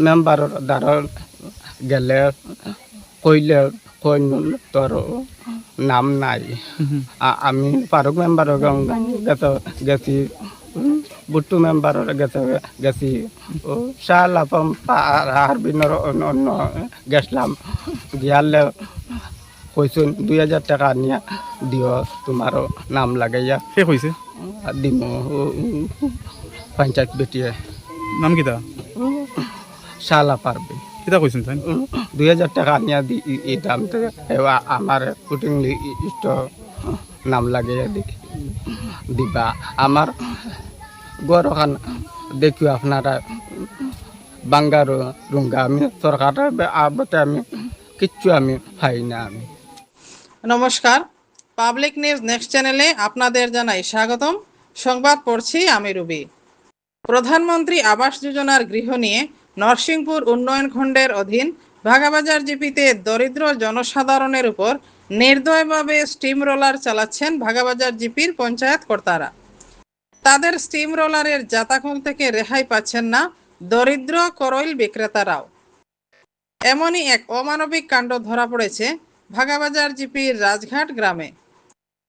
মেম্বারের দ্বারা গেলে কইলে কইন তোর নাম নাই। আমি ফারুক মেম্বারের গেছি, বুট্টু মেম্বারের গেছি, ও শালাপম হারবিনের অন্য গেছলাম গিয়ালে কইসুন 2000 টাকা নিয়ে দিও তোমারও নাম লাগাইয়া কে কইছে দিমু পঞ্চায়েত বেটিয়ে নাম কিতা শালা পারবে কিতা কইছেন তাই 2000 টাকা নিয়ে দিতাম আমার কুটিং লিস্ট নাম লাগাইয়া দিবা আমার গরখান দেখিও আপনারা বাঙ্গারো রুঙ্গা আমি সরকারের আবতে আমি কিচ্ছু আমি পাই না আমি। নমস্কার, পাবলিক নিউজ নেক্সট চ্যানেলে আপনাদের জানাই স্বাগতম। সংবাদ পড়ছি আমি রুবি। প্রধানমন্ত্রী আবাস যোজনার গৃহ নিয়ে নরসিংপুর উন্নয়ন খণ্ডের অধীন ভাগাবাজার জিপিতে দরিদ্র জনসাধারণের উপর নির্দয়ভাবে স্টিম রোলার চালাচ্ছেন ভাগাবাজার জিপির পঞ্চায়েত কর্তারা। তাদের স্টিম রোলারের জাতাকল থেকে রেহাই পাচ্ছেন না দরিদ্র করইল বিক্রেতারাও। এমনই এক অমানবিক কাণ্ড ধরা পড়েছে ভাগাবাজার জিপির রাজঘাট গ্রামে।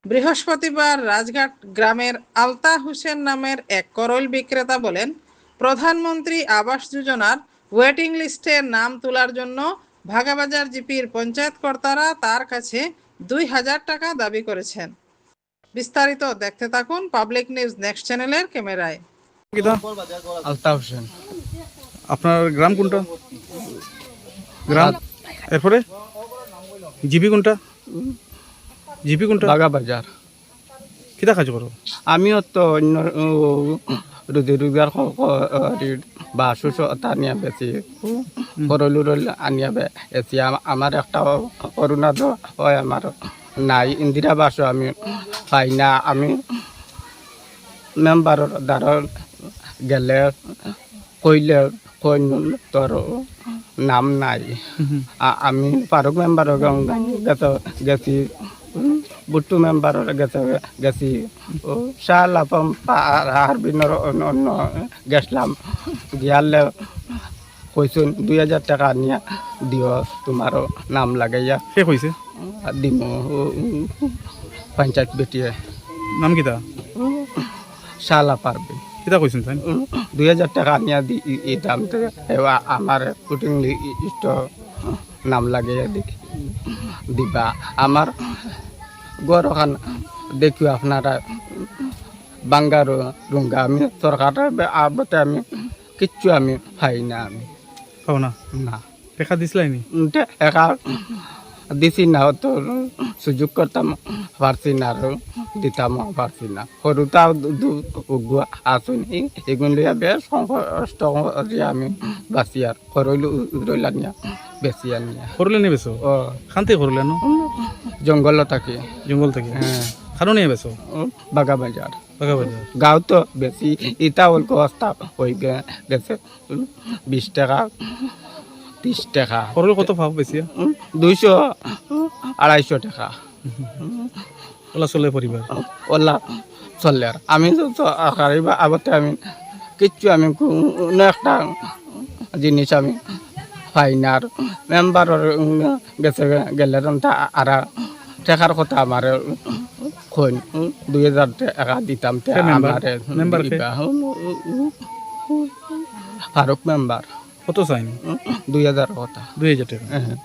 বৃহস্পতিবার রাজঘাট গ্রামের আলতা হোসেন নামের এক করইল বিক্রেতা বলেন, প্রধানমন্ত্রী আবাস যোজনার ওয়েটিং লিস্টে নাম তোলার জন্য ভাগাবাজার জিপির পঞ্চায়েত কর্তারা তার কাছে 2000 টাকা দাবি করেছেন। বিস্তারিত দেখতে থাকুন পাবলিক নিউজ নেক্সট চ্যানেলের ক্যামেরায়। কিতা আলতা হোসেন। আপনার গ্রাম কোনটা গ্রাম এরপরে জিপি কোনটা জিপি কোনটা বাগাবাজার। কিতা কাজ করো আমিও তো অন্য রুজি রোজগার বা সুস্থতা নিয়ে বেশি করলুর আনিয়া বেশি আমার একটা অরুণাদ হয় আমার নাই, ইন্দিরাবাসও আমি পাই না। আমি মেম্বারের দ্বারা গেলে কইলে কইন তোর নাম নাই। আমি ফারুক মেম্বারের গেছি, বুট্টু মেম্বারের গেছি, ও শালাপম হারবিনের অন্য গেছলাম গিয়ালে কইসুন 2000 টাকা নিয়ে দিও তোমারও নাম লাগাইয়া কে কইছে দিমু পঞ্চায়েত বেটিয়ে নাম কিতা শালা পারবে কিতা কইছেন তাই 2000 টাকা নিয়ে দিতাম আমার কুটিং লিস্ট নাম লাগাইয়া দিবা আমার গরখান দেখিও আপনারা বাঙ্গারো রুঙ্গা আমি সরকারের আবতে আমি কিচ্ছু আমি পাই না আমি পাও না না টেকা দিছিলাইনি একা দিছি না, তো সুযোগ করতাম পারছি না আর দিতাম পারছি না। সৰুতা আসুনি এগুলো লিয়া বেশ কষ্ট আমি বাঁচি আর রইলা নিয়া বেশি আনিয়া করলে নি বেছো ও খান্তি করলে না জঙ্গল থাকে জঙ্গল থেকে হ্যাঁ খানো নিয়ে বেছো বাগাবাজার বাগাবাজার গাঁও তো বেশি ইটা অল্প অবস্থা হয়ে গেছে 20 টাকা 30 টাকা করলে কত পাও বেশি 200 250 টাকা ওলা চলে পরিবার ওলা চলে। আর আমি তো আবতে আমি কিচ্ছু আমি কোনো একটা জিনিস আমি পাই না। আর মেম্বারের গেছে গেলে আর টাকার কথা আমার কইন 2000 টাকা দিতাম আমার ফারুক মেম্বার কত চাইনি 2000 কথা 2000 টাকা হ্যাঁ